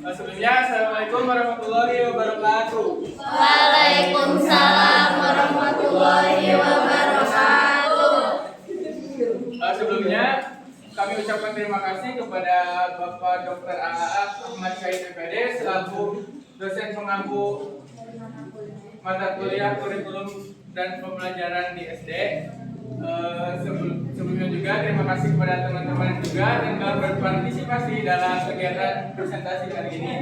Sebelumnya, Assalamualaikum warahmatullahi wabarakatuh. Waalaikumsalam warahmatullahi wabarakatuh. Sebelumnya, kami ucapkan terima kasih kepada Bapak Dr. A.A. Ahmad Syahid MPD selaku dosen pengampu mata kuliah kurikulum dan pembelajaran di SD. Sebelumnya juga terima kasih kepada teman-teman juga yang telah berpartisipasi dalam kegiatan presentasi kali ini.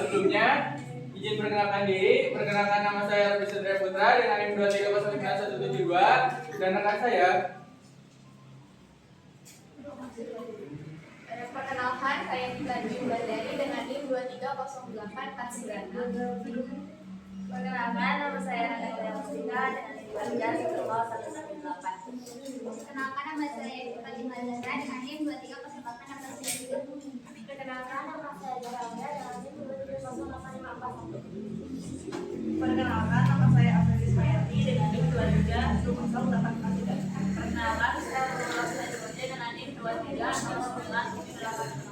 Sebelumnya izin perkenalkan diri, perkenalkan nama saya Robi Satria Putra dengan NIM 2309172 dan rekan saya. Perkenalkan, saya Nika Jumbadari dengan NIM 2308496. Perkenalkan, nama saya Rada Gaya Mustika dengan NIM 2301198. Perkenalkan, nama saya Eka Jumbadara dengan NIM 2304889. Perkenalkan, nama saya Jarangga dengan NIM 2308541. Perkenalkan, nama saya Afri Ismayati dengan NIM 2300843. Perkenalkan, saya Sebastian dengan NIM 23098.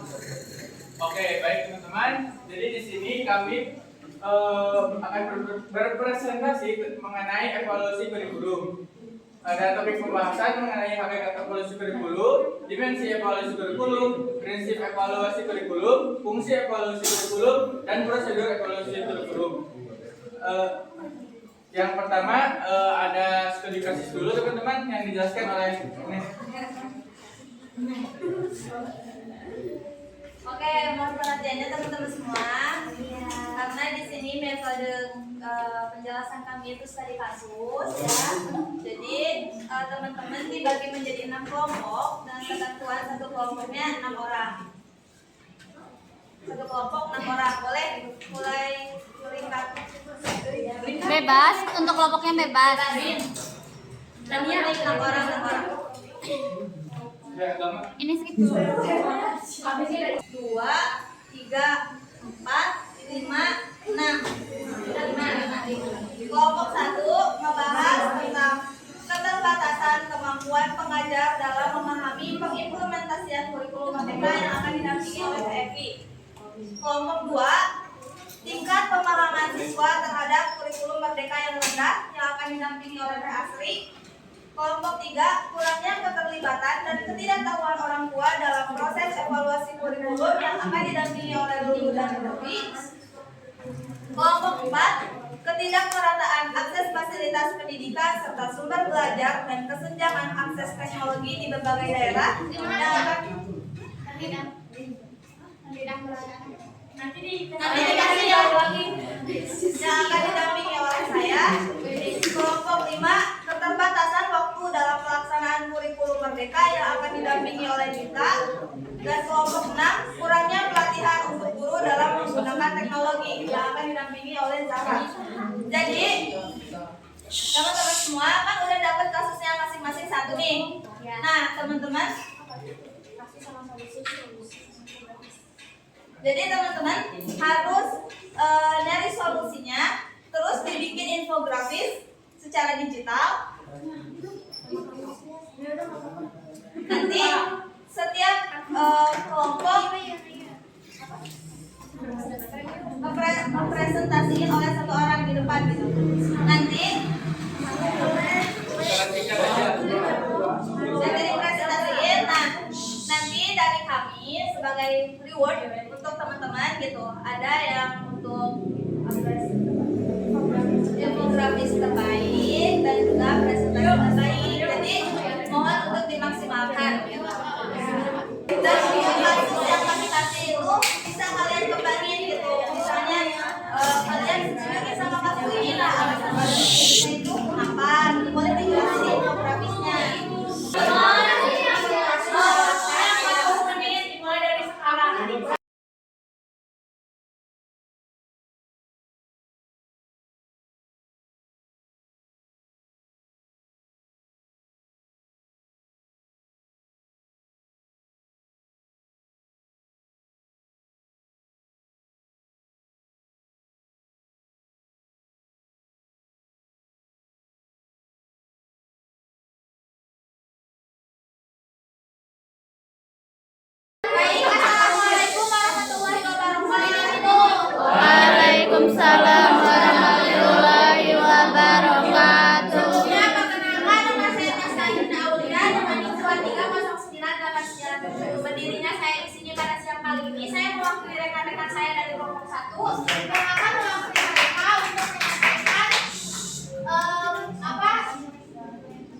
Oke, baik teman-teman. Jadi di sini kami akan berpresentasi mengenai evaluasi kurikulum. Ada topik pembahasan mengenai hakikat evaluasi kurikulum, dimensi evaluasi kurikulum, prinsip evaluasi kurikulum, fungsi evaluasi kurikulum, dan prosedur evaluasi kurikulum. Yang pertama ada studi kasus dulu teman-teman yang dijelaskan oleh Oke, mohon perhatiannya teman-teman semua. Karena di sini metode penjelasan kami itu studi kasus ya. Jadi teman-teman dibagi menjadi 6 kelompok dan ketentuan satu kelompoknya 6 orang. Satu kelompok 6 orang. Boleh mulai ringkat. Bebas, untuk kelompoknya bebas. Namanya 6 orang 6 orang. Ini skip dulu. 2, 3, 4, 5, 6. Kelompok 1 membahas tentang keterbatasan kemampuan pengajar dalam memahami pengimplementasian kurikulum Merdeka yang akan didampingi oleh PFI. Kelompok 2 tingkat pemahaman siswa terhadap kurikulum Merdeka yang rendah yang akan didampingi oleh PASRI. Kelompok 3 kurangnya keterlibatan dan ketidaktahuan orang tua dalam proses evaluasi kurikulum yang akan didampingi oleh guru dan murid. Kelompok 4 ketidakmerataan akses fasilitas pendidikan serta sumber belajar dan kesenjangan akses teknologi di berbagai daerah nanti dikasih ya lagi yang akan didampingi oleh saya. Kelompok 5 keterbatasan waktu dalam pelaksanaan kurikulum Merdeka yang akan didampingi oleh Dita. Dan kelompok 6 kurangnya pelatihan untuk guru dalam menggunakan teknologi yang akan didampingi oleh Zahra. Jadi teman-teman semua kan udah dapat kasusnya masing-masing satu nih. Nah teman-teman, jadi teman-teman harus nyari solusinya, terus dibikin infografis secara digital. Nanti setiap kelompok mempresentasikan oleh satu orang di depan gitu. Nanti dipresentasiin. Nah, nanti dari kami sebagai reward untuk teman-teman gitu, ada yang untuk infografis terbaik dan juga presentasi terbaik. Jadi mohon untuk dimaksimalkan gitu. Dan kasus yang kami kasih itu bisa kalian kembangin gitu. Misalnya kalian setuju sama kasus ini lah, alasan itu kenapa? Boleh dijelasin infografisnya. kelompok 1 yang akan mewakili mereka untuk menyampaikan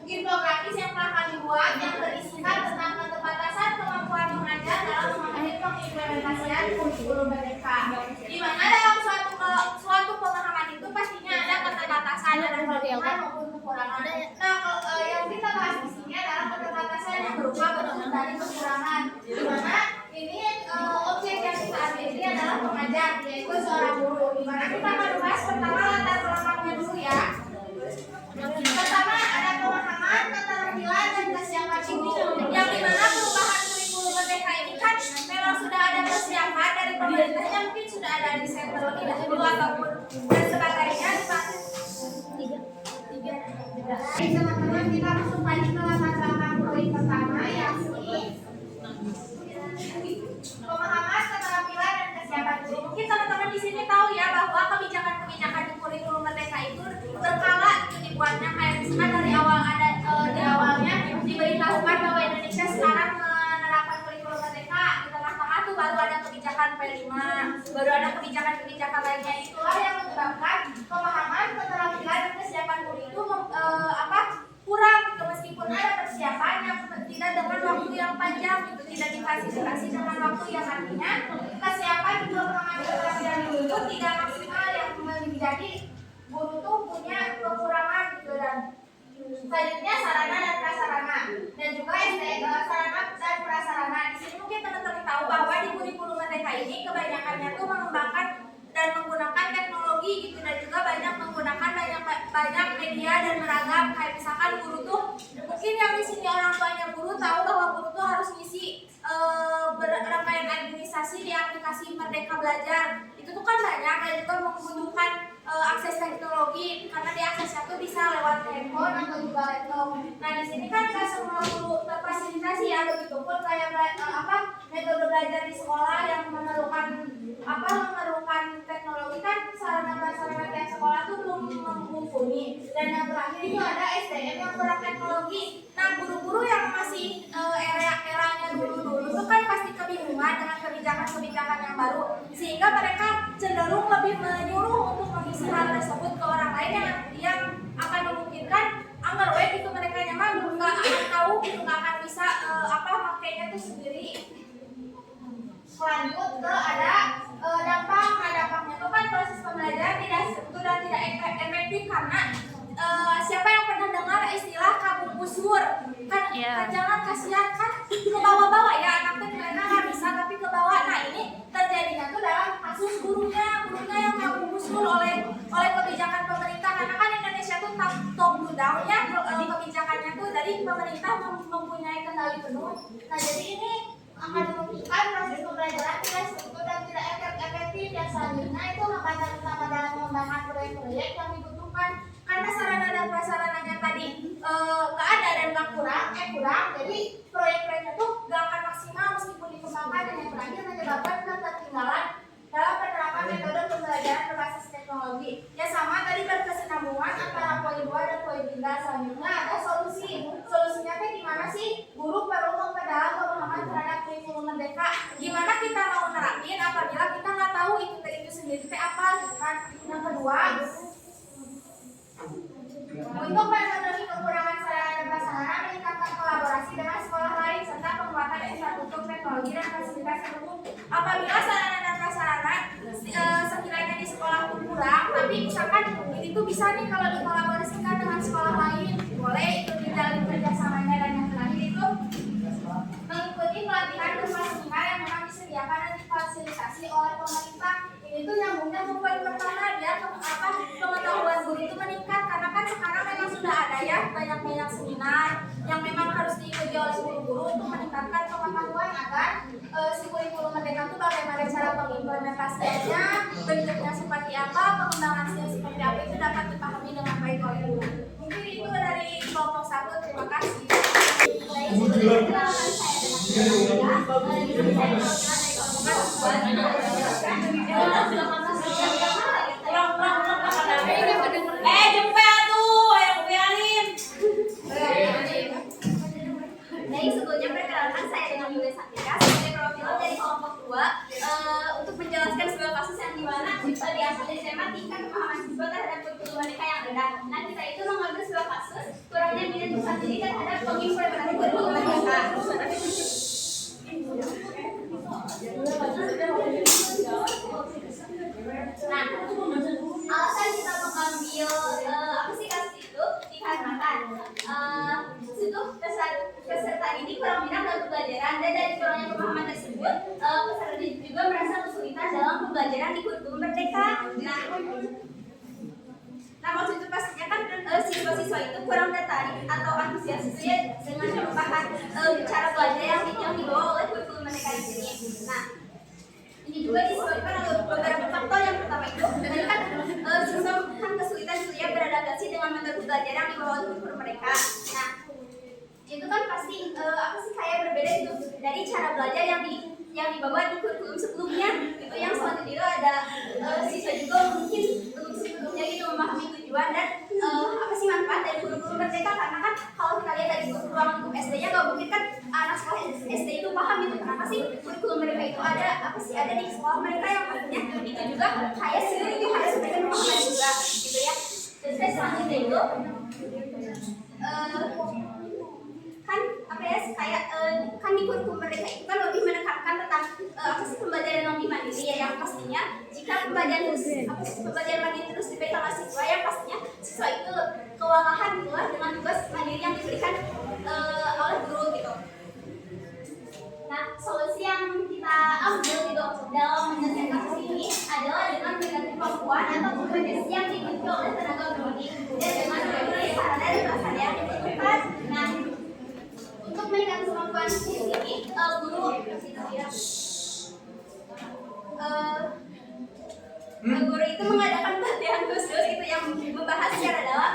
infografis yang telah kami buat yang berisikan tentang keterbatasan kemampuan mengajar dalam memahami pengimplementasian kurikulum merdeka. Di mana dalam suatu pemahaman itu pastinya ada keterbatasan, ada kelebihan maupun kekurangan. Nah, yang kita bahas di sini adalah keterbatasan yang berupa bentuk dari kekurangan. Di mana ini objek yang kita ambil ini adalah pengajar, yaitu seorang guru. Di mana kita akan bahas pertama latar belakangnya dulu ya. Pertama ada pemahaman, keterampilan, dan kesiapan guru. Yang dimana perubahan kurikulum merdeka ini kan memang sudah ada persiapan dari pemerintahnya, mungkin sudah ada desain terlebih dahulu ataupun dan sebagainya. Baik teman-teman, kita masuk lagi ke latar belakang poin pertama yakni pemahaman, keterampilan, dan kesiapan guru. Mungkin teman-teman di sini tahu ya bahwa kebijakan-kebijakan di kurikulum merdeka itu berkala itu dibuatnya, kayak misalkan dari awal ada di awalnya diberitahukan bahwa Indonesia sekarang menerapkan kurikulum merdeka, di tengah-tengah tuh baru ada kebijakan P5, baru ada kebijakan-kebijakan lainnya. Itulah yang menyebabkan pemahaman, keterampilan, dan kesiapan guru itu kurang gitu, meskipun ada persiapan yang tidak dengan waktu yang panjang gitu, tidak difasilitasi dengan waktu yang artinya kesiapan juga pemahaman keterampilan guru itu tidak maksimal, yang menjadi guru tuh punya kekurangan gitu. Dan selanjutnya sarana dan prasarana dan juga SDM, sarana dan prasarana. Di sini mungkin teman-teman tahu bahwa di kurikulum merdeka ini kebanyakannya tuh mengembangkan dan menggunakan teknologi gitu, dan juga banyak menggunakan banyak media dan beragam. Kayak misalkan guru tuh mungkin yang di sini orang tuanya guru tahu bahwa guru tuh harus ngisi rangkaian administrasi di aplikasi Merdeka Belajar. Itu tuh kan banyak, dan juga membutuhkan akses teknologi karena diaksesnya tuh bisa lewat handphone atau juga laptop. Nah di sini kan nggak semua guru terfasilitasi ya, begitupun kayak metode belajar di sekolah yang memerlukan teknologi kan sarana tiap sekolah tuh belum mumpuni. Dan yang terakhir itu ada SDM yang kurang teknologi. Nah guru-guru yang masih eranya dulu itu kan pasti kebingungan dengan kebijakan-kebijakan yang baru, sehingga mereka cenderung lebih menyuruh untuk mengisi hal tersebut ke orang lain yang akan memungkinkan anggar gitu mereka nyaman, nggak akan tahu gitu, nggak akan bisa makainya tuh sendiri. Lanjut ke ada dampak. Nah dampaknya itu kan proses pembelajaran tidak efektif karena siapa yang pernah dengar istilah kabur busur kan? Jangan kasihan kan ke bawah-bawah ya anaknya, karena nggak bisa tapi ke bawah. Nah ini terjadinya tuh dalam kasus gurunya yang kabur busur oleh kebijakan pemerintah, karena kan Indonesia tuh top down ya kebijakannya tuh, dari pemerintah mempunyai kendali penuh. Nah jadi ini akan merugikan proses pembelajaran tidak struktur dan tidak efektif. Yang selanjutnya itu hambatan utama dalam mengembangkan proyek-proyek yang dibutuhkan, karena sarana dan prasarananya tadi nggak ada dan nggak kurang, jadi proyek-proyeknya tuh nggak akan maksimal meskipun dikembangkan. Dan yang terakhir menyebabkan ketertinggalan dalam penerapan metode pembelajaran berbasis teknologi. Ya sama tadi berkesinambungan antara poin 2 dan poin 3. Selanjutnya ada solusinya teh gimana sih? Guru perlu memperdalam pemahaman terhadap kurikulum merdeka. Gimana kita mau nerapin apabila kita nggak tahu itu sendiri teh apa gitu kan? Yang kedua, untuk memenuhi kekurangan sarana dan prasarana, meningkatkan kolaborasi dengan sekolah lain serta penguatan infrastruktur teknologi dan fasilitas pendukung. Apabila sarana dan prasarana sekiranya di sekolah itu kurang, tapi misalkan ini tuh bisa nih kalau dikolaborasikan dengan sekolah lain, boleh itu dijalin kerjasamanya. Dan yang terakhir itu mengikuti pelatihan berupa seminar yang memang disediakan dan difasilitasi oleh pemerintah. Ini tuh nyambungnya ke poin pertama ya, pengetahuan guru itu meningkat, karena kan sekarang memang sudah ada ya banyak seminar yang memang harus diikuti oleh guru-guru untuk meningkatkan pengetahuan agar si kurikulum merdeka itu bagaimana cara pengimplementasiannya, bentuknya seperti apa, pengembangannya seperti apa, itu dapat dipahami dengan baik oleh guru. Mungkin itu dari kelompok 1. Terima kasih. Jadi sebelumnya perkenalkan saya dengan Yulia Satika sebagai perwakilan dari kelompok 2 untuk menjelaskan sebuah kasus yang diangkat dari SMA tingkat pemahaman siswa terhadap kurikulum mereka yang rendah. Nah, kita itu mengambil sebuah kasus kurangnya minat usaha diri terhadap pengimplementasi kurikulum mereka. Nah, alasan kita mengambil apa sih kasus itu dikarenakan situ peserta ini kurang minat dalam pembelajaran, dan dari kurangnya pemahaman tersebut peserta juga merasa kesulitan dalam pembelajaran di kurikulum merdeka. Nah, maksud itu pastinya kan siswa-siswa itu kurang tertarik atau antusias dengan merupakan cara belajar yang dibawa oleh kurikulum merdeka ini. Nah, ini juga disebabkan oleh beberapa faktor. Yang pertama itu, tadi kan siswa kan kesulitan gitu ya beradaptasi dengan metode belajar yang dibawa oleh kurikulum mereka. Nah, itu kan pasti apa sih kayak berbeda itu dari cara belajar yang dibawa di kurikulum sebelumnya. Itu yang selanjutnya itu ada siswa juga mungkin belum sebelumnya gitu memahami tujuan dan apa sih manfaat dari kurikulum merdeka, karena kan kalau kita lihat dari ruang lingkup SD-nya nggak mungkin kan anak sekolah SD itu paham itu kenapa sih kurikulum mereka itu ada apa sih ada di sekolah mereka, yang pastinya itu juga kayak sih itu harus mereka memahami juga gitu ya. Terus selanjutnya itu kan apa ya kayak kan di kurikulum mereka itu kan lebih menekankan tentang apa sih pembelajaran yang lebih mandiri ya, yang pastinya jika pembelajaran mandiri terus dipegang mahasiswa, yang pastinya siswa itu kewalahan gitu lah dengan tugas mandiri yang diberikan oleh guru gitu. Nah, solusi yang kita ambil gitu dalam menyelesaikan kasus ini adalah dengan meningkatkan kemampuan atau kompetensi yang dimiliki oleh tenaga pendidik dan dengan memberi sarana dan prasarana yang dibutuhkan. Nah, untuk meningkatkan kemampuan di sini, guru itu mengadakan pelatihan khusus itu yang membahas secara dalam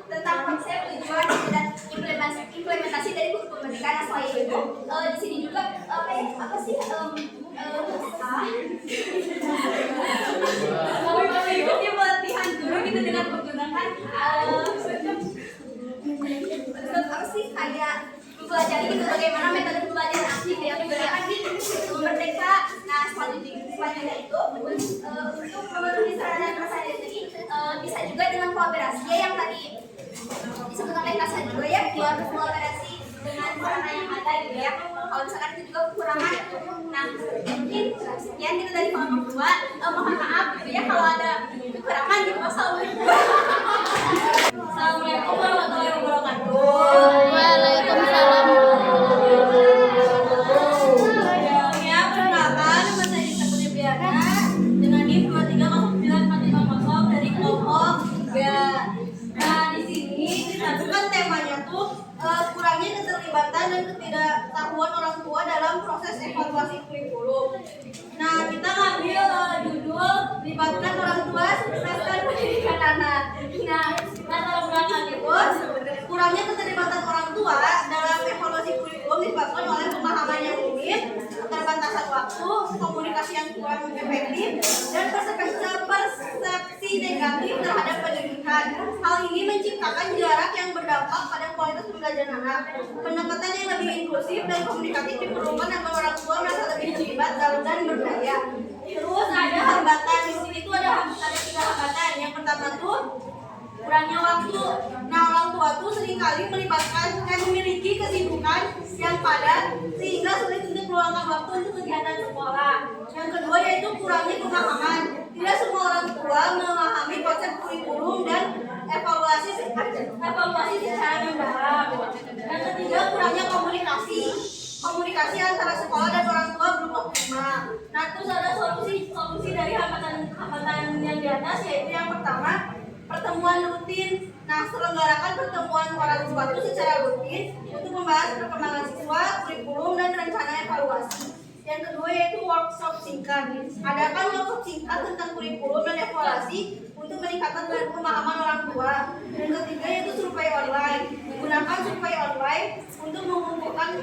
tentang konsep, tujuan, dan implementasi dari kurikulum merdeka. Nah, selain itu di sini juga apa sih mengikuti pelatihan guru gitu dengan menggunakan apa sih kayak mempelajari gitu bagaimana metode pembelajaran aktif yang digunakan di kurikulum merdeka. Nah, selanjutnya itu untuk memenuhi sarana dan prasarana ini bisa juga dengan kolaborasi ya, yang tadi disebutkan oleh Kak juga ya, kolaborasi dengan sarana yang ada gitu ya. Kalau misalkan itu juga kekurangan. Nah, mungkin sekian gitu dari kelompok 2. Mohon maaf gitu ya kalau ada kekurangan gitu. Assalamualaikum warahmatullahi wabarakatuh. Waalaikumsalam. Ya, perkenalkan nama saya Dita Putri dengan NIM 23094500 dari kelompok 3. Nah, di sini disatukan temanya tuh kurangnya keterlibatan dan ketidaktahuan orang tua dalam proses evaluasi kurikulum. Nah, kita ngambil judul libatkan orang tua sukseskan pendidikan anak. Nah, latar belakang itu kurangnya keterlibatan orang tua dalam evaluasi kurikulum disebabkan oleh pemahaman yang minim, keterbatasan waktu, komunikasi yang kurang efektif, dan persepsi negatif terhadap pendidikan. Hal ini menciptakan jarak yang berdampak pada kualitas pembelajaran anak. Pendekatan yang lebih inklusif dan komunikatif diperlukan agar orang tua merasa lebih terlibat dalam dan berdaya. Terus ada hambatan, di sini tuh ada 3 hambatan. Yang pertama tuh kurangnya waktu. Nah, orang tua tuh seringkali memiliki kesibukan yang padat sehingga sulit untuk meluangkan waktu untuk kegiatan sekolah. Yang kedua yaitu kurangnya pemahaman. Tidak semua orang tua memahami konsep kurikulum dan evaluasi secara mendalam. Yang ketiga kurangnya komunikasi antara sekolah dan orang tua belum optimal. Nah, terus ada solusi dari hambatan yang di atas, yaitu yang pertama pertemuan rutin. Nah, selenggarakan pertemuan orang tua itu secara rutin untuk membahas perkembangan siswa, kurikulum, dan rencana evaluasi. Yang kedua yaitu workshop singkat. Adakan workshop singkat tentang kurikulum dan evaluasi untuk meningkatkan pemahaman orang tua. Yang ketiga yaitu survei online. Gunakan survei online untuk mengumpulkan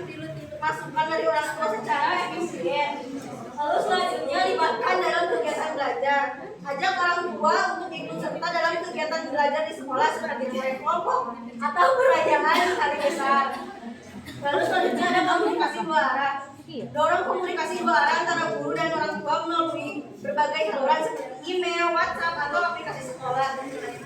masukan dari orang tua secara efisien. Lalu selanjutnya libatkan dalam kegiatan belajar. Ajak orang tua untuk ikut serta dalam kegiatan belajar di sekolah seperti proyek kelompok atau perayaan hari besar. Lalu selanjutnya ada komunikasi 2 arah. Dorong komunikasi 2 arah antara guru dan orang tua melalui berbagai saluran seperti email, WhatsApp, atau aplikasi sekolah.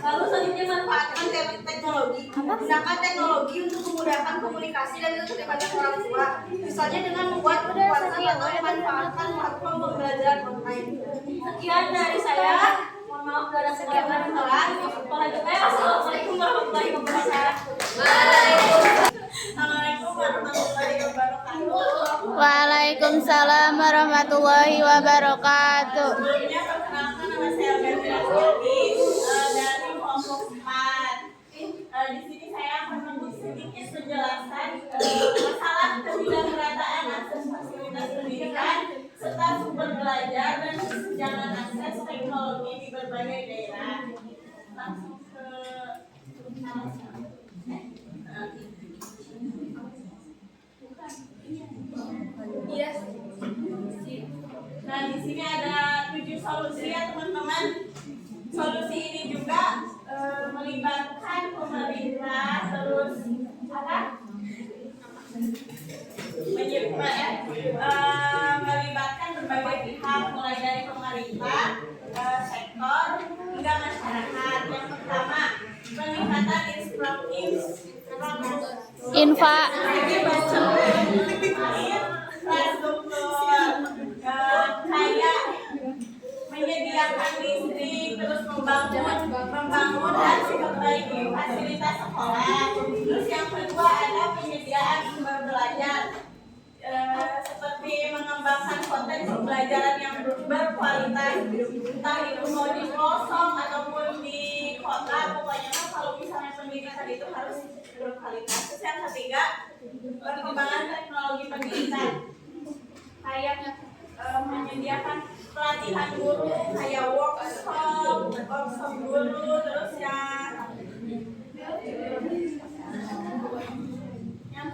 Lalu selanjutnya manfaatkan teknologi. Gunakan teknologi untuk memudahkan komunikasi dan keterlibatan orang tua. Misalnya dengan membuat WhatsApp atau memanfaatkan platform pembelajaran online. Sekian dari saya. Mohon maaf dari segala kesalahan. Assalamualaikum warahmatullahi wabarakatuh. Assalamualaikum warahmatullahi wabarakatuh. Waalaikumsalam warahmatullahi wabarakatuh. Sebelumnya perkenalkan nama saya Gandhi dari kelompok 4. Di sini saya akan memberi sedikit penjelasan masalah ketidakmerataan akses fasilitas pendidikan serta sumber belajar dan kesenjangan akses teknologi di berbagai daerah. Langsung ke Nah, di sini ada 7 solusi ya teman-teman. Solusi ini juga melibatkan pemerintah, terus melibatkan berbagai pihak mulai dari pemerintah, sektor hingga masyarakat. Yang pertama, peningkatan Infa. Kayak menyediakan listrik, terus membangun dan memperbaiki fasilitas sekolah. Terus yang kedua ada penyediaan sumber belajar, seperti mengembangkan konten pembelajaran yang berkualitas, entah itu mau di pelosok ataupun di kota. Pokoknya kalau misalnya pendidikan itu harus berkualitas. Terus yang ketiga, perkembangan teknologi pendidikan, kayak menyediakan pelatihan guru, kayak workshop guru. Terus yang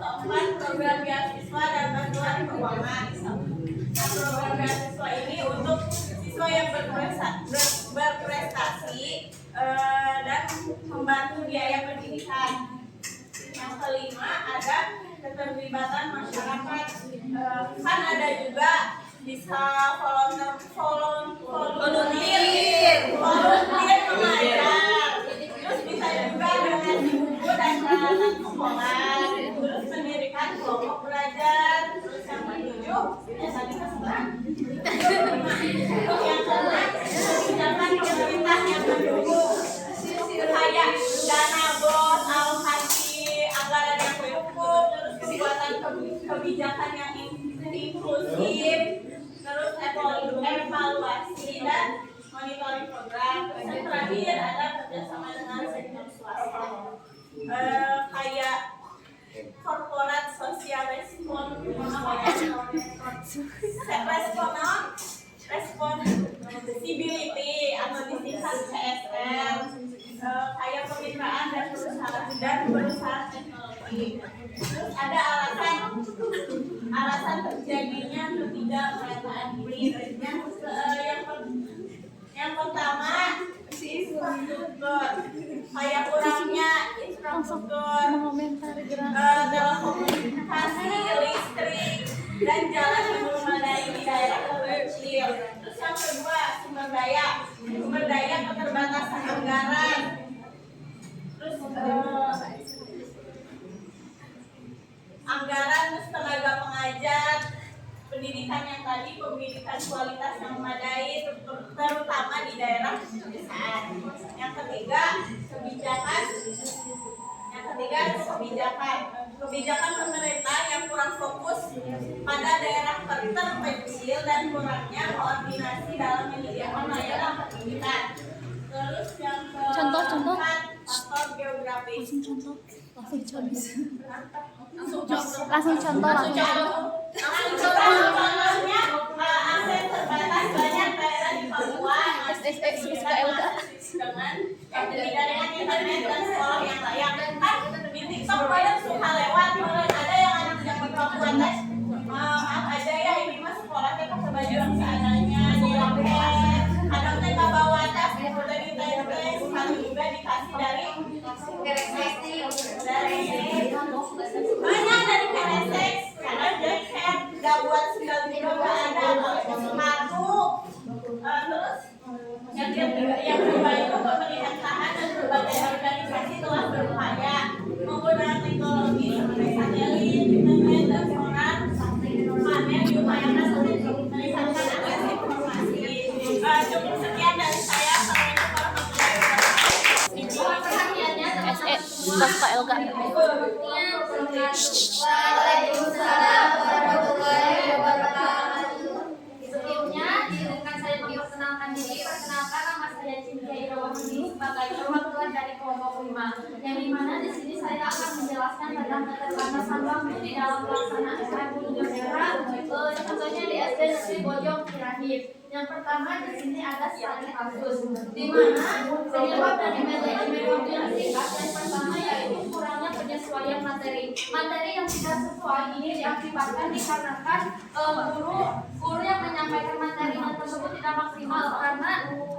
keempat, program beasiswa dan bantuan keuangan. Nah, program beasiswa ini untuk siswa yang berprestasi dan membantu biaya pendidikan. Yang kelima ada keterlibatan masyarakat. Kan ada juga bisa volunteer mengajar. Terus bisa juga dengan buku dan peralatan sekolah. Terus mendirikan kelompok belajar. Terus yang ketujuh, tadi kesebelah. Yang keenam, kebijakan pemerintah yang mendukung kayak dana BOS, alokasi anggaran yang cukup, terus pembuatan kebijakan yang inklusif, terus evaluasi dan monitoring program. Terus yang terakhir ada kerjasama dengan sektor swasta, kayak corporate social responsibility atau disingkat CSR, kayak kemitraan dan perusahaan teknologi. Terus ada alasan terjadinya ketidakmerataan ini. Yang pertama, infrastruktur, kayak kurangnya infrastruktur telekomunikasi, listrik, dan jalan yang memadai di daerah terpencil. Terus yang kedua, sumber daya keterbatasan anggaran. Terus anggaran, terus tenaga pengajar, pendidikan yang tadi, pendidikan kualitas yang memadai, terutama di daerah pedesaan. Yang ketiga, kebijakan pemerintah yang kurang fokus pada daerah terpencil dan kurangnya koordinasi dalam menyediakan layanan pendidikan. Terus yang keempat, faktor geografis. Langsung contoh. Contohnya akses terbatas banyak daerah di Papua dengan internet dan sekolah yang layak. Kan di TikTok banyak suka lewat, ada yang anak yang di Papua tes maaf aja ya, ini mah sekolahnya pakai baju yang seadanya di loket, kadang teh nggak bawa tas, dari tes kalau juga dikasih dari banyak dari KSX, karena jaket nggak buat sendal juga nggak ada, sepatu. yang kedua itu pemerintahan dan berbagai organisasi telah berupaya menggunakan teknologi seperti satelit, internet, dan sonar panel diupayakan untuk meningkatkan akses informasi. Cukup sekian dari saya. Assalamualaikum warahmatullahi wabarakatuh. Mohon perhatiannya teman-teman semua. Pas Pak Elga. Waalaikumsalam warahmatullahi wabarakatuh. Sebelumnya, izinkan saya memperkenalkan diri. Perkenalkan, nama saya Cynthia Irawati sebagai perwakilan dari kelompok 5. Yang dimana di sini saya akan menjelaskan tentang keterbatasan waktu di dalam pelaksanaan kurikulum daerah. Contohnya di SD Negeri Bojong Kirahip. Yang pertama di sini ada studi kasus, di mana penyebab dari manajemen waktu yang singkat. Yang pertama yaitu kurangnya penyesuaian materi. Materi yang tidak sesuai ini diakibatkan dikarenakan guru yang menyampaikan materi tersebut tidak maksimal karena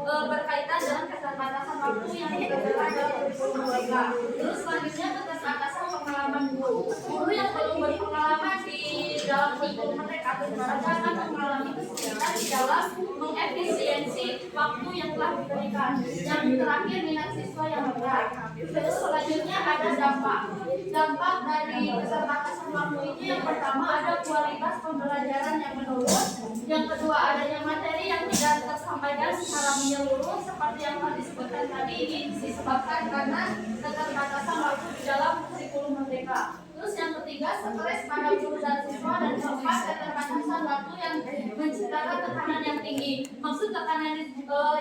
berkaitan dengan keterbatasan waktu yang diberikan dalam kurikulum mereka. Terus selanjutnya keterbatasan pengalaman guru. Guru yang belum berpengalaman di dalam kurikulum mereka akan mengalami kesulitan di dalam mengefisiensi waktu yang telah diberikan. Yang terakhir minat siswa yang rendah. Terus selanjutnya ada dampak. Dampak dari keterbatasan waktu ini yang pertama ada kualitas pembelajaran yang menurun. Yang kedua adanya materi yang tidak tersampaikan secara menyeluruh seperti yang telah disebutkan tadi. Ini disebabkan karena keterbatasan waktu di dalam kurikulum merdeka. Terus yang ketiga stres pada guru dan siswa, dan keempat keterbatasan waktu yang menciptakan tekanan yang tinggi. Maksud tekanan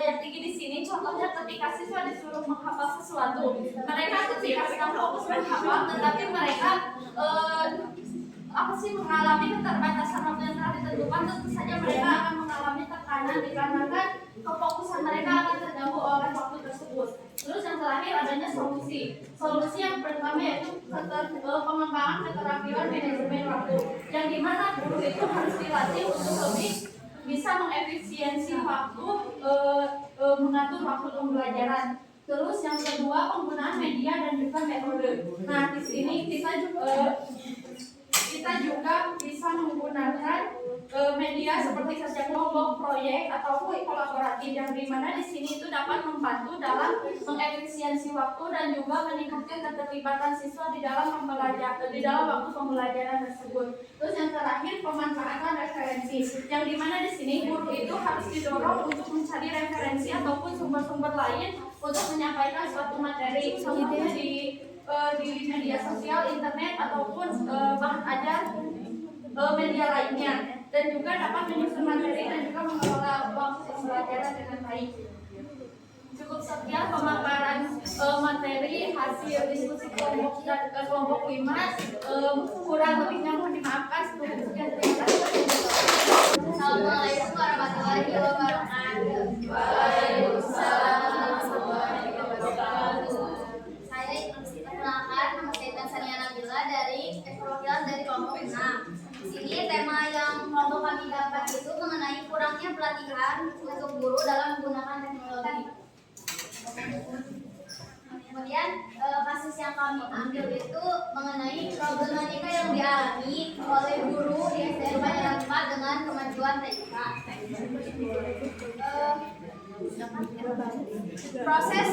yang tinggi di sini contohnya ketika siswa disuruh menghafal sesuatu, mereka ketika sedang fokus menghafal tetapi mereka mengalami keterbatasan waktu yang telah ditentukan, tentu saja mereka akan mengalami tekanan dikarenakan kefokusan mereka akan terganggu oleh waktu tersebut. Terus yang terakhir adanya solusi. Solusi yang pertama yaitu pengembangan keterampilan manajemen waktu, yang dimana guru itu harus dilatih untuk lebih bisa mengefisiensi waktu, mengatur waktu pembelajaran. Terus yang kedua penggunaan media dan juga metode. Nah di sini kita juga bisa menggunakan media seperti kerja kelompok, proyek ataupun kolaboratif, yang dimana di sini itu dapat membantu dalam mengefisiensi waktu dan juga meningkatkan keterlibatan siswa di dalam waktu pembelajaran tersebut. Terus yang terakhir pemanfaatan referensi, yang dimana di sini guru itu harus didorong untuk mencari referensi ataupun sumber-sumber lain untuk menyampaikan suatu materi, contohnya di media sosial, internet ataupun bahan ajar media lainnya, dan juga dapat menyusun materi dan juga mengelola waktu pembelajaran dengan baik. Cukup sekian pemaparan materi hasil diskusi kelompok 5. Kurang lebihnya mohon dimaafkan. Cukup sekian, terima kasih. Assalamualaikum warahmatullahi wabarakatuh. Waalaikumsalam warahmatullahi wabarakatuh. Saya perkenalkan, nama saya Tansania Nabila dari perwakilan dari kelompok 6. Di sini tema yang kelompok kami dapat itu mengenai kurangnya pelatihan untuk guru dalam menggunakan teknologi. Kemudian kasus yang kami ambil itu mengenai problematika yang dialami oleh guru di SDN Panjang 4 dengan kemajuan TK. Proses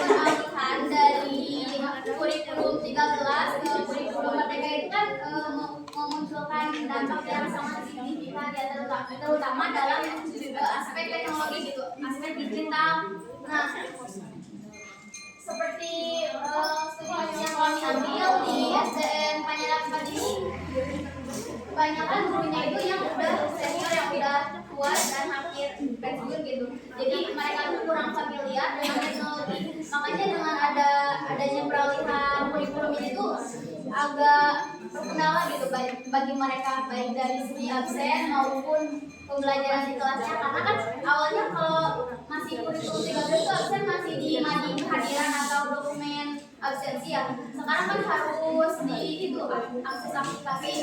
pengalihan dari kurikulum 13 ke kurikulum merdeka itu kan memunculkan dampak yang sangat signifikan, ya, terutama dalam aspek teknologi gitu, aspek digital. Nah, seperti studi yang kami ambil di SDN Panjang 4 ini, kebanyakan gurunya itu yang udah senior, yang udah tua dan hampir pensiun gitu. Jadi mereka tuh kurang familiar dengan teknologi. Makanya dengan adanya peralihan kurikulum ini tuh agak terkendala gitu bagi mereka, baik dari segi absen maupun pembelajaran di kelasnya. Karena kan awalnya kalau masih kurikulum 13 itu absen masih di kehadiran atau dokumen absensi ya. Sekarang kan harus di itu akses aplikasi,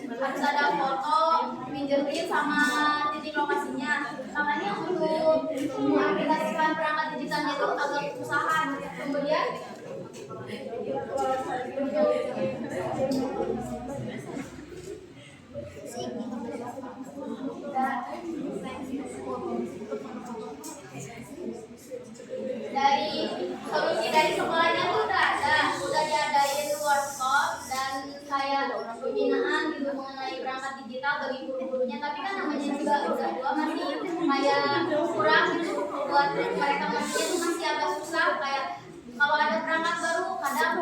harus ada foto, fingerprint sama titik lokasinya. Makanya untuk mengaplikasikan perangkat digitalnya itu agak kesusahan. Kemudian liga 2 masih kayak kurang gitu buat mereka masih agak susah kayak kalau ada perangkat baru kadang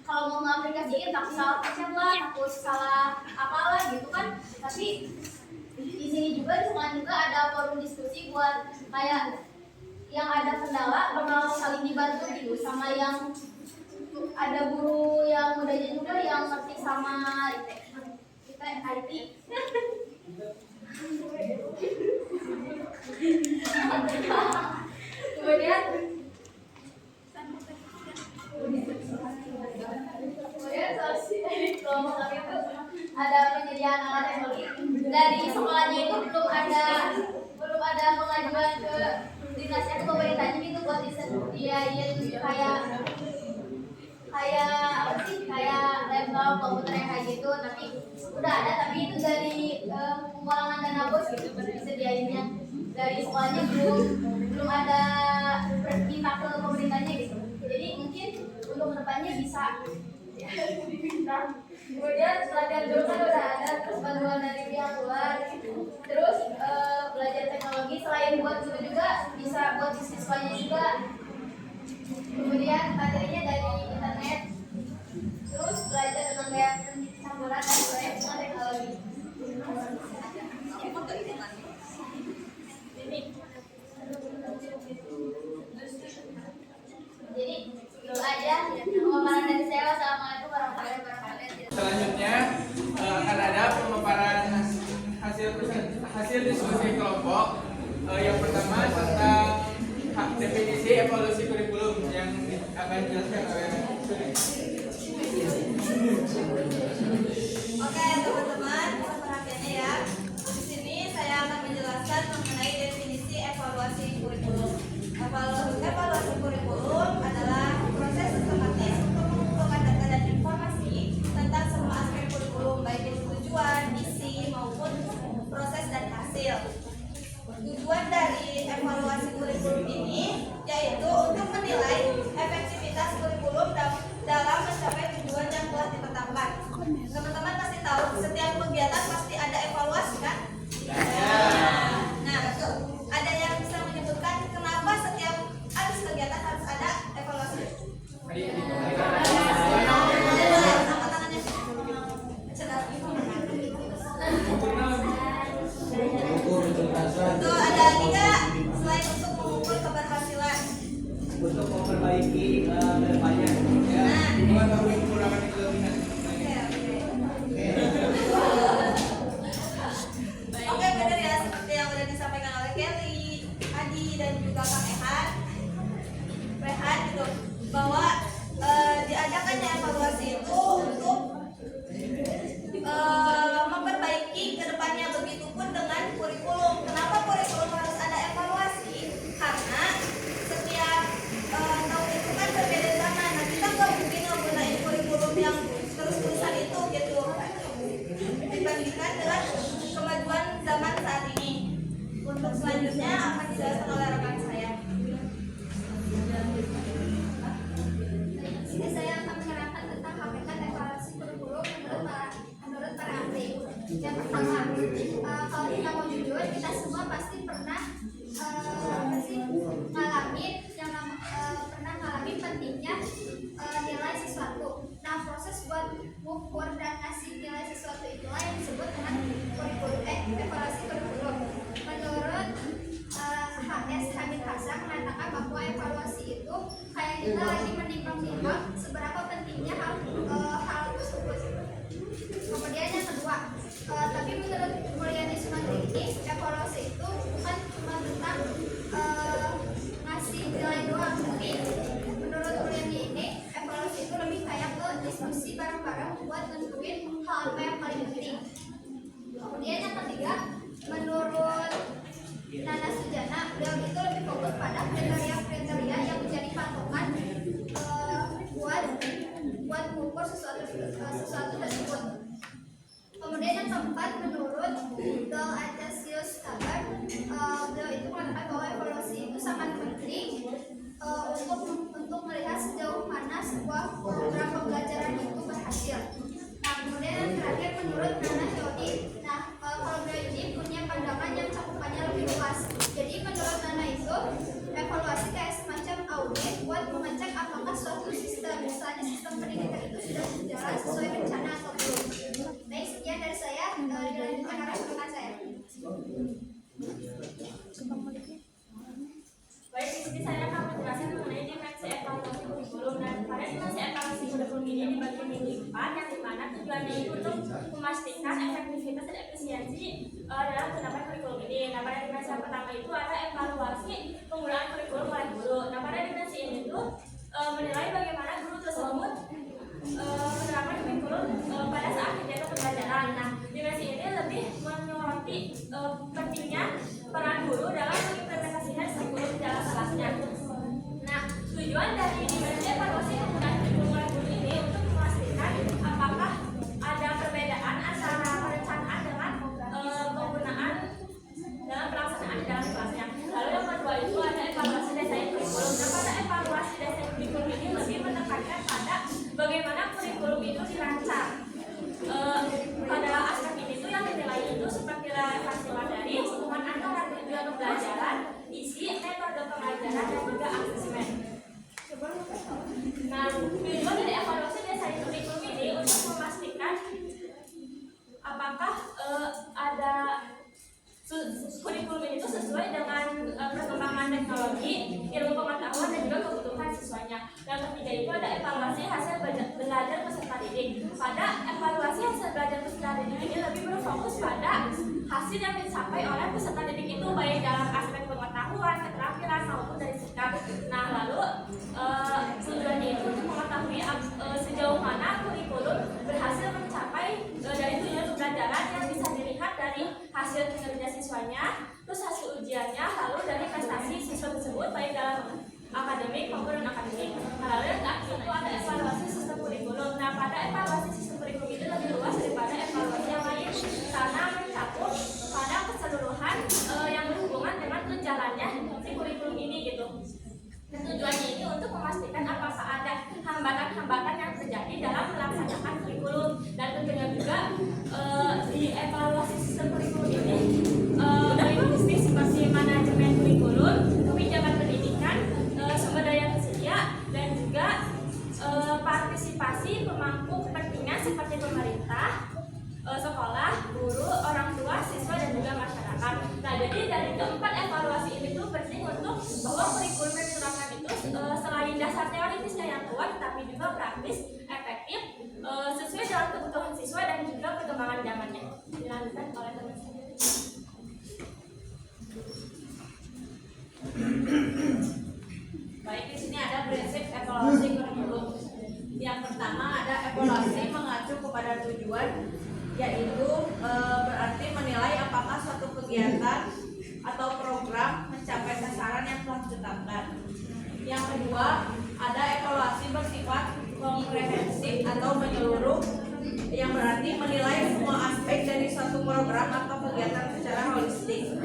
kalau mau ngaplikasiin takut salah pencet lah, takut salah apalah gitu kan. Tapi di sini juga di sekolah juga ada forum diskusi buat kayak yang ada kendala bakal saling dibantu gitu sama yang ada guru yang mudanya juga yang ngerti sama IT. Kemudian kelompok kami itu ada penyediaan alat teknologi dari sekolahnya itu belum ada pengajuan ke dinas pemerintahnya gitu buat disediain kayak apa sih kayak laptop komputer yang kayak gitu, tapi udah ada tapi itu dari pengurangan dana bos gitu disediainnya dari sekolahnya belum ada minta ke pemerintahnya gitu. Jadi mungkin untuk kedepannya bisa kemudian pelatihan dulu kan udah ada terus bantuan dari pihak luar terus belajar teknologi selain buat guru juga bisa buat siswanya juga, kemudian materinya dari internet terus belajar dengan gaya campuran dan proyek dengan teknologi. Jadi itu aja pemaparan dari saya. Wassalamualaikum warahmatullahi wabarakatuh. Selanjutnya akan ada pemaparan hasil diskusi kelompok. Yang pertama tentang definisi evaluasi kurikulum yang akan dijelaskan oleh Oke teman-teman, mohon perhatiannya ya. Di sini saya akan menjelaskan mengenai definisi evaluasi kurikulum. Evaluasi kurikulum adalah proses sistematis untuk mengumpulkan data dan informasi tentang semua aspek kurikulum, baik itu tujuan, isi, maupun proses dan hasil. Tujuan dari evaluasi kurikulum ini yaitu untuk menilai efektivitas kurikulum dalam mencapai tujuan yang telah ditetapkan. Teman-teman pasti tahu setiap kegiatan pasti ada evaluasi kan? Nah, ada yang bisa menyebutkan kenapa setiap habis kegiatan harus ada evaluasi? Sama tangannya. Tuh ada tiga selain untuk mengukur keberhasilan. Untuk memperbaiki kedepannya. ya, mengetahui kekurangan dan kelebihan. Oke, benar ya seperti yang sudah disampaikan oleh Kelly, Adi dan juga Kang Rehan gitu bahwa diadakannya evaluasi itu untuk memperbaiki kedepannya, begitupun dengan kurikulum. Kenapa kurikulum harus ada evaluasi? Karena setiap tahun itu kan berbeda zaman. Nah, kita nggak mungkin menggunakan kurikulum yang terus-terusan itu gitu dibandingkan dengan kemajuan zaman saat ini. Untuk selanjutnya akan dijelaskan oleh rekan saya. Ini saya akan menerangkan tentang hakikat evaluasi kurikulum menurut para ahli. Yang pertama, kalau kita mau jujur, kita semua pasti pernah ngalamin pentingnya nilai sesuatu. Nah, proses buat mengukur dan ngasih nilai sesuatu itulah yang disebut dengan evaluasi kurikulum. Menurut HS Hamid Hasan mengatakan bahwa evaluasi itu kayak kita lagi menimbang-nimbang seberapa pentingnya hal tersebut. Kemudian yang kedua, tapi menurut Mulyani Sumantri, evaluasi itu bukan cuma tentang ngasih nilai doang, tapi menurut Mulyani ini evaluasi itu lebih kayak ke diskusi bareng-bareng buat nentuin hal apa yang paling penting. Kemudian yang ketiga, menurut Nana Sujana, beliau itu lebih fokus pada kriteria-kriteria yang menjadi patokan buat mengukur sesuatu tersebut. Kemudian yang keempat, menurut Dol Atasius Tabar, beliau itu mengatakan bahwa evaluasi itu sangat penting untuk melihat sejauh mana sebuah program pembelajaran itu berhasil. Nah, kemudian yang terakhir menurut Nana Jody, kalau beliau ini punya pandangan yang cukup Baik, di sini saya akan menjelaskan mengenai dimensi evaluasi kurikulum. Dan pada dimensi evaluasi kurikulum ini dibagi menjadi 4, yang dimana tujuannya itu untuk memastikan efektivitas dan efisiensi dalam penerapan kurikulum ini. Nah, pada dimensi yang pertama itu ada evaluasi penggunaan kurikulum oleh guru. Nah, pada dimensi ini tuh menilai bagaimana guru tersebut menerapkan kurikulum pada saat kegiatan pembelajaran. Nah, dimensi ini lebih menyoroti pentingnya peran guru dalam mengimplementasikan kurikulum dalam kelasnya. Nah, tujuan dari dimensi evaluasi penggunaan kurikulum oleh guru ini untuk memastikan apakah ada perbedaan antara perencanaan dengan penggunaan dalam pelaksanaan di dalam kelasnya. Lalu yang kedua itu ada evaluasi desain kurikulum. Nah, pada evaluasi desain kurikulum ini lebih menekankan pada bagaimana kurikulum itu dirancang. Pada aspek ini tuh yang dinilai itu seperti relevansi materi, hubungan antara tujuan pembelajaran, isi, metode pengajaran, dan juga asesmen. Nah, tujuan dari evaluasi desain kurikulum ini untuk memastikan apakah ada kurikulum itu sesuai dengan perkembangan teknologi, ilmu pengetahuan, dan juga kebutuhan siswanya. Dan ketiga itu ada evaluasi hasil belajar peserta didik. Pada evaluasi hasil belajar peserta didik ini lebih berfokus pada hasil yang dicapai oleh peserta didik itu baik dalam aspek pengetahuan, keterampilan, maupun dari sikap. Nah, lalu tujuannya itu untuk mengetahui sejauh mana kurikulum berhasil mencapai dari tujuan pembelajaran yang bisa dilihat dari hasil kinerja siswanya, terus hasil ujiannya, lalu dari prestasi siswa tersebut baik dalam akademik maupun non akademik. Nah, lalu yang terakhir itu ada evaluasi sistem kurikulum. Nah, pada evaluasi sistem kurikulum itu lebih luas daripada evaluasi yang lain karena mencakup pada keseluruhan yang berhubungan dengan berjalannya si kurikulum ini gitu. Dan tujuannya ini untuk memastikan apakah ada hambatan-hambatan yang terjadi dalam melaksanakan kurikulum, dan tentunya juga di evaluasi sistem kurikulum ini meliputi seperti manajemen kurikulum, kebijakan pendidikan, sumber daya tersedia, dan juga partisipasi pemangku kepentingan seperti pemerintah, sekolah, guru, orang tua, siswa, dan juga masyarakat. Nah, jadi dari keempat evaluasi ini tuh penting untuk bahwa kurikulum yang diterapkan itu selain dasar teoritisnya yang kuat, tapi juga praktis, efektif, sesuai dengan kebutuhan siswa dan juga perkembangan zamannya. Dilanjutkan oleh teman saya. Baik, di sini ada prinsip evaluasi kurikulum. Yang pertama ada evaluasi mengacu kepada tujuan, yaitu berarti menilai apakah suatu kegiatan atau program mencapai sasaran yang telah ditetapkan. Yang kedua ada evaluasi bersifat komprehensif atau menyeluruh, yang berarti menilai semua aspek dari suatu program atau kegiatan secara holistik.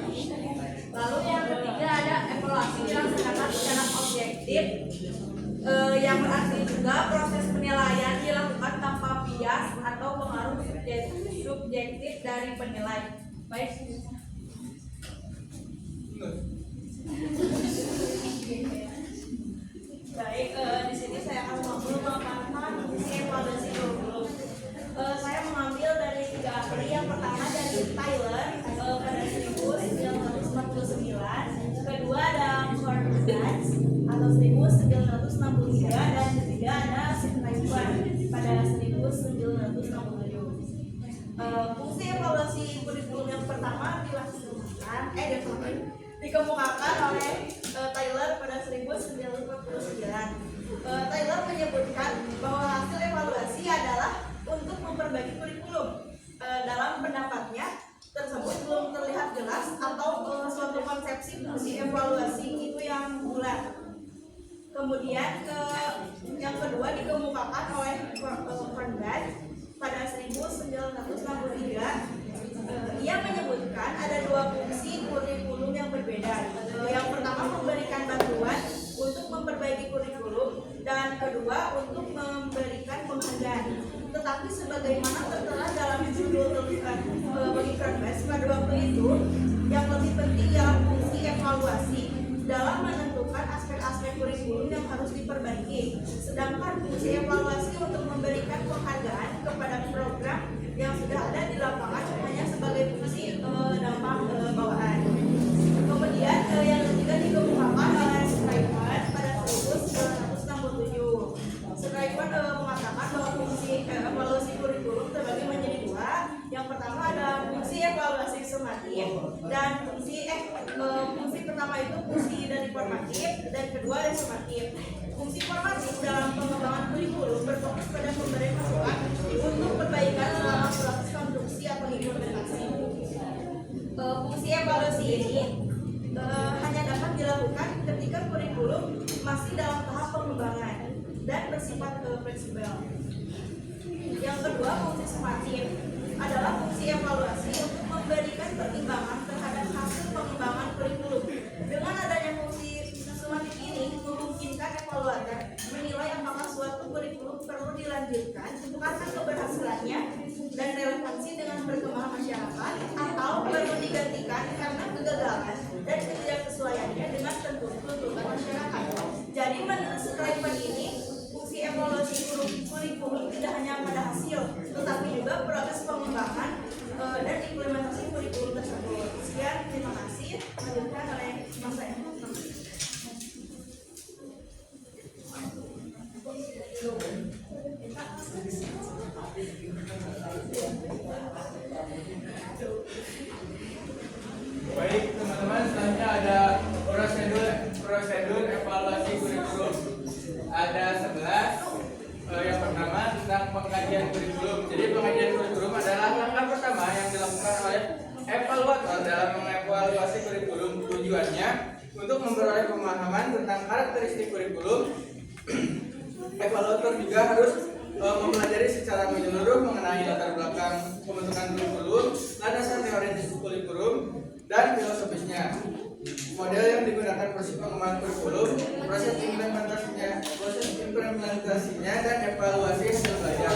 Lalu yang ketiga ada evaluasi dilaksanakan secara objektif, yang berarti juga proses penilaian dilakukan tanpa bias atau pengaruh subjektif dari penilai. Baik. Baik, di sini saya akan memaparkan fungsi evaluasi kurikulum. Saya mengambil dari 3 ahli. Yang pertama dari Tyler pada 1949, kedua ada Cornblanc atau 1963, dan ketiga ada Scriban pada 1967. Fungsi evaluasi kurikulum yang pertama dikemukakan oleh Tyler pada 1949. Tyler menyebutkan bahwa hasil evaluasi adalah untuk memperbaiki kurikulum. Dalam pendapatnya tersebut belum terlihat jelas atau suatu konsepsi fungsi evaluasi itu yang bulat. Kemudian yang kedua dikemukakan oleh Cornblanc pada 1963. Ia menyebutkan ada 2 fungsi kurikulum yang berbeda. Yang pertama memberikan bantuan untuk memperbaiki kurikulum, dan kedua untuk memberikan penghargaan. Tetapi sebagaimana tertera dalam judul tulisan bagi Cornblanc pada waktu itu, yang lebih penting ialah fungsi evaluasi dalam menentukan aspek-aspek kurikulum yang harus diperbaiki. Sedangkan fungsi evaluasi untuk memberikan penghargaan kepada program yang sudah ada di lapangan hanya sebagai fungsi dampak bawaan. Kemudian itu fungsi dari formatif dan kedua dari sumatif. Fungsi formatif dalam pengembangan kurikulum berfokus pada pemberian masukan untuk perbaikan selama proses konstruksi atau implementasi. Fungsi evaluasi ini hanya dapat dilakukan ketika kurikulum masih dalam tahap pengembangan dan bersifat fleksibel. Yang kedua, fungsi sumatif adalah fungsi evaluasi untuk memberikan pertimbangan terhadap hasil pengembangan kurikulum. Dengan adanya fungsi sumatif ini memungkinkan evaluator menilai apakah suatu kurikulum perlu dilanjutkan karena keberhasilannya dan relevansi dengan perkembangan masyarakat, atau perlu digantikan karena kegagalan dan ketidaksesuaiannya dengan tuntutan masyarakat. Jadi menurut Sulaiman ini, fungsi evaluasi kurikulum tidak hanya pada hasil, tetapi juga proses pengembangan dan implementasi kurikulum tersebut. Sekian, terima kasih. Lanjutkan oleh Mas saya. Baik teman-teman, selanjutnya ada prosedur evaluasi kurikulum. Ada 11. Yang pertama tentang pengkajian kurikulum. Jadi pengkajian kurikulum adalah langkah pertama yang dilakukan oleh evaluator dalam mengevaluasi kurikulum. Tujuannya untuk memperoleh pemahaman tentang karakteristik kurikulum. Evaluator juga harus mempelajari secara menyeluruh mengenai latar belakang pembentukan kurikulum, landasan teoritis kurikulum, dan filosofisnya. Model yang digunakan proses pengembangan kurikulum, proses implementasinya, dan evaluasi hasil belajar.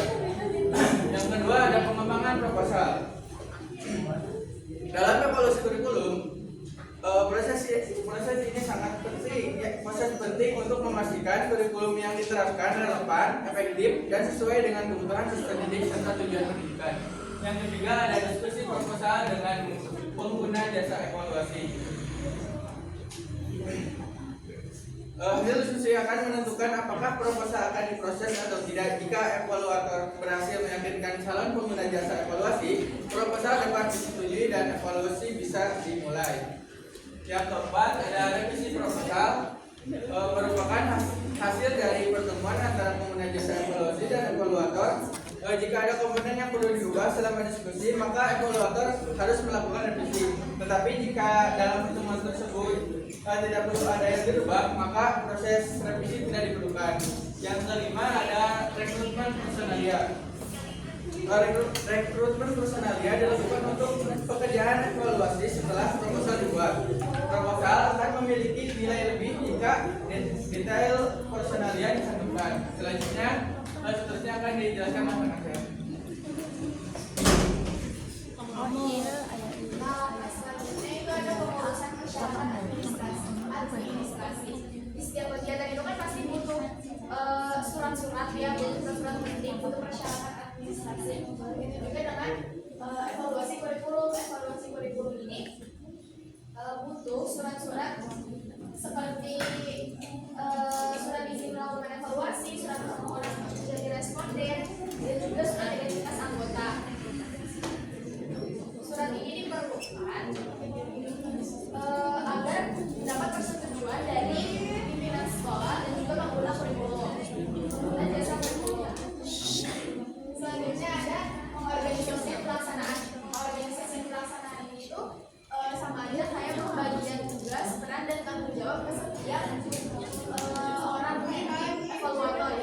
Yang kedua ada pengembangan proposal. Dalam evaluasi kurikulum, proses ini sangat penting. Proses penting untuk memastikan kurikulum yang diterapkan relevan, efektif, dan sesuai dengan kebutuhan siswa didik serta tujuan pendidikan. Yang ketiga ada diskusi proposal dengan pengguna jasa evaluasi. Hasil diskusi akan menentukan apakah proposal akan diproses atau tidak. Jika evaluator berhasil meyakinkan calon pengguna jasa evaluasi, proposal dapat disetujui dan evaluasi bisa dimulai. Yang keempat ada revisi proposal, merupakan hasil dari pertemuan antara pengguna jasa evaluasi dan evaluator. Jika ada komponen yang perlu diubah selama diskusi, maka evaluator harus melakukan revisi. Tetapi jika dalam pertemuan tersebut tidak perlu ada yang dirubah, maka proses revisi tidak diperlukan. Yang kelima ada rekrutmen personalia. Rekrutmen personalia dilakukan untuk pekerjaan evaluasi setelah proposal dibuat. Proposal akan memiliki nilai lebih jika detail personalia dicantumkan. Seterusnya akan dijelaskan oleh Mas saya. Selanjutnya itu ada pengurusan persyaratan administrasi. Di setiap kegiatan itu kan pasti butuh surat-surat ya, butuh surat penting, butuh persyaratan administrasi. Itu juga dengan evaluasi kurikulum ini butuh surat-surat seperti surat izin melakukan evaluasi, surat permohonan menjadi responden, dan juga surat identitas anggota. Surat ini diperlukan agar mendapat persetujuan dari pimpinan sekolah dan juga pengguna kurikulum dan jasa kurikulum. Selanjutnya ada organisasi pelaksanaan. Organisasi pelaksanaan ini itu sama aja kayak pembagian tugas, peran, dan tanggung jawab ke setiap orang evaluator.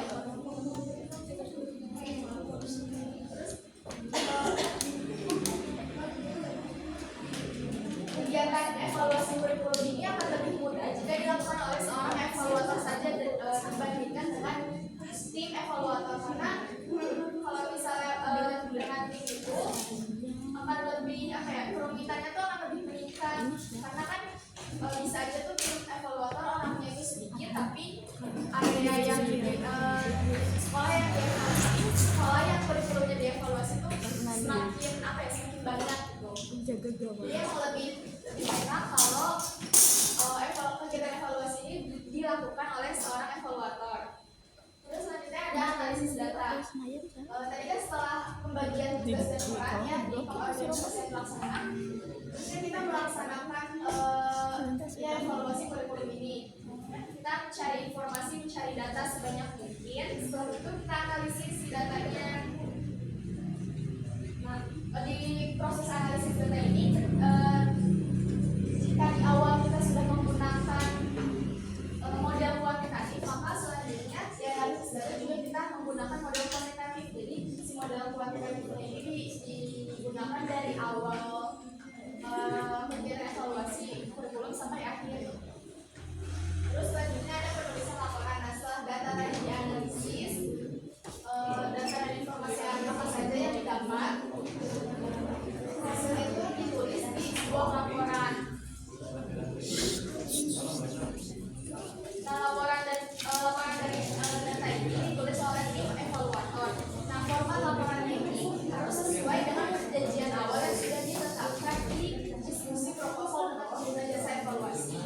Kegiatan evaluasi kurikulum ini akan lebih mudah jika dilakukan oleh seorang evaluator saja dibandingkan dengan tim evaluator, karena kalau misalnya dengan tim itu akan lebih kerumitannya tuh akan lebih meningkat, karena kan bisa aja tuh tim evaluator orangnya itu sedikit tapi area yang sekolah yang kurikulumnya dievaluasi tuh semakin semakin banyak gitu. Jadi emang lebih enak kalau kegiatan evaluasi ini dilakukan oleh seorang evaluator. Terus selanjutnya ada analisis data. Tadi kan setelah pembagian tugas dan perannya di organisasi pelaksanaan, terusnya kita melaksanakan ya evaluasi kurikulum ini. Kita cari informasi, mencari data sebanyak mungkin. Setelah itu kita analisis datanya. Nah, di proses analisis data ini, jika di awal kita sudah menggunakan model kuantitatif, maka selanjutnya di analisis data juga kita menggunakan model kuantitatif. Jadi si model kuantitatif ini digunakan dari awal kegiatan evaluasi kurikulum sampai akhir. Terus selanjutnya ada penulisan laporan. Nah, setelah data tadi dianalisis, data dan informasi apa saja yang didapat, hasilnya itu ditulis di sebuah laporan. Nah, laporan dari data ini ditulis oleh tim evaluator. Nah, format laporan ini harus sesuai dengan perjanjian awal yang sudah ditetapkan di diskusi proposal dengan pengguna jasa evaluasi.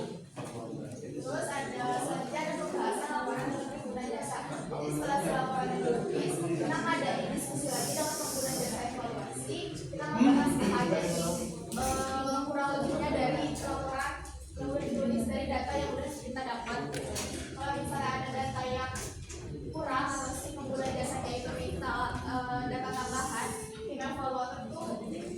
Terus selanjutnya ada pembahasan laporan dengan pengguna jasa. Jadi setelah laporan ditulis, kita ngadain diskusi lagi dengan pengguna jasa evaluasi. Kita membahas apa aja kurang lebihnya dari laporan yang udah ditulis, dari data yang udah kita dapat. Kalau misalnya ada data yang kurang atau si pengguna jasanya itu minta data tambahan, tim evaluator itu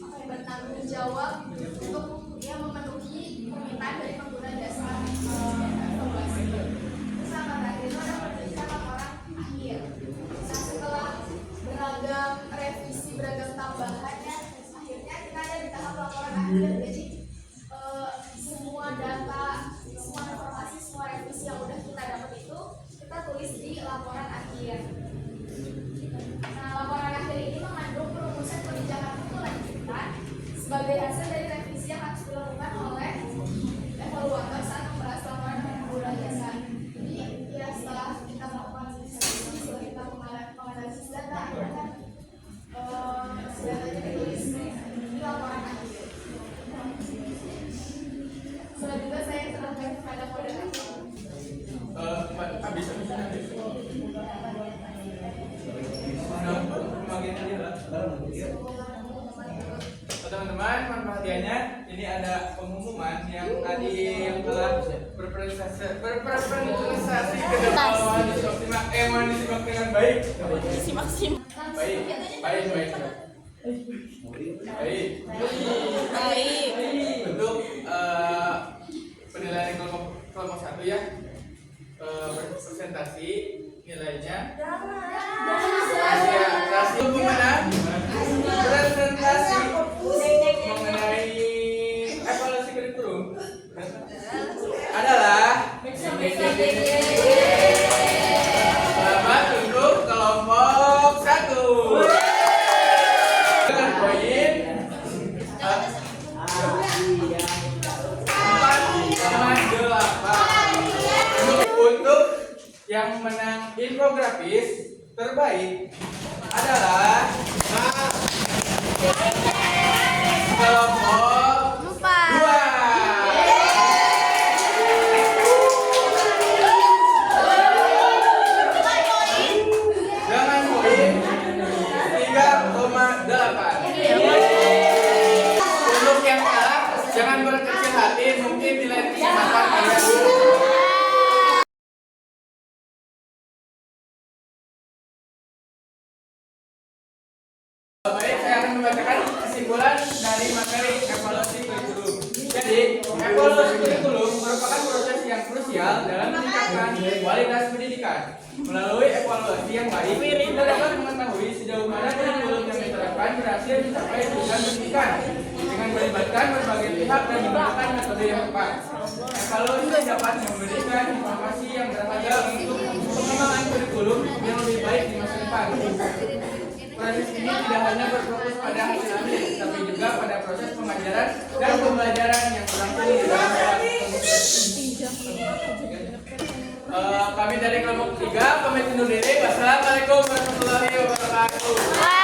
akan bertanggung jawab untuk dia memenuhi permintaan dari pengguna jasa evaluasi. Terus yang terakhir itu ada penulisan laporan akhir. Nah, setelah beragam revisi, beragam tambahannya, akhirnya kita ada di tahap laporan akhir. Jadi semua data, semua informasi, semua revisi yang udah kita dapat itu kita tulis di laporan akhir. Nah, laporan akhir ini mengandung perumusan kebijakan untuk lanjutan sebagai hasil dari revisi yang harus dilakukan oleh evaluator saat membahas laporan dengan pengguna jasa. Jadi ya setelah kita melakukan revisi, setelah kita menganalisis data, akhirnya kan datanya ditulis di laporan akhir. Selanjutnya saya serahkan kepada moderator. Habis. Teman-teman, perhatiannya ini ada pengumuman yang tadi yang telah berprestasi ke depan mohon disimak dengan baik. Baik. Untuk penilaian kelompok 1 ya, presentasi nilainya. Rasio pemenang presentasi mengenai evaluasi kurikulum adalah selamat untuk kelompok 1 dengan poin 4,8. Untuk yang menang infografis terbaik adalah kelompok 2. Dengan poin 3,8. Untuk yang kalah jangan berkecil hati, mungkin di lain kesempatan kalian. Baik, saya akan membacakan kesimpulan dari materi evaluasi kurikulum. Jadi, evaluasi kurikulum merupakan proses yang krusial dalam meningkatkan kualitas pendidikan. Melalui evaluasi yang baik, kita dapat mengetahui sejauh mana kurikulum yang diterapkan berhasil mencapai tujuan pendidikan dengan melibatkan berbagai pihak dan menggunakan metode yang tepat. Evaluasi dapat memberikan informasi yang berharga untuk pengembangan kurikulum yang lebih baik di masa depan. Proses ini tidak hanya berfokus pada hasil akhir, tapi juga pada proses pengajaran dan pembelajaran yang berlangsung di dalam kelas. Kami dari kelompok 3 pamit undur diri. Wassalamualaikum warahmatullahi wabarakatuh.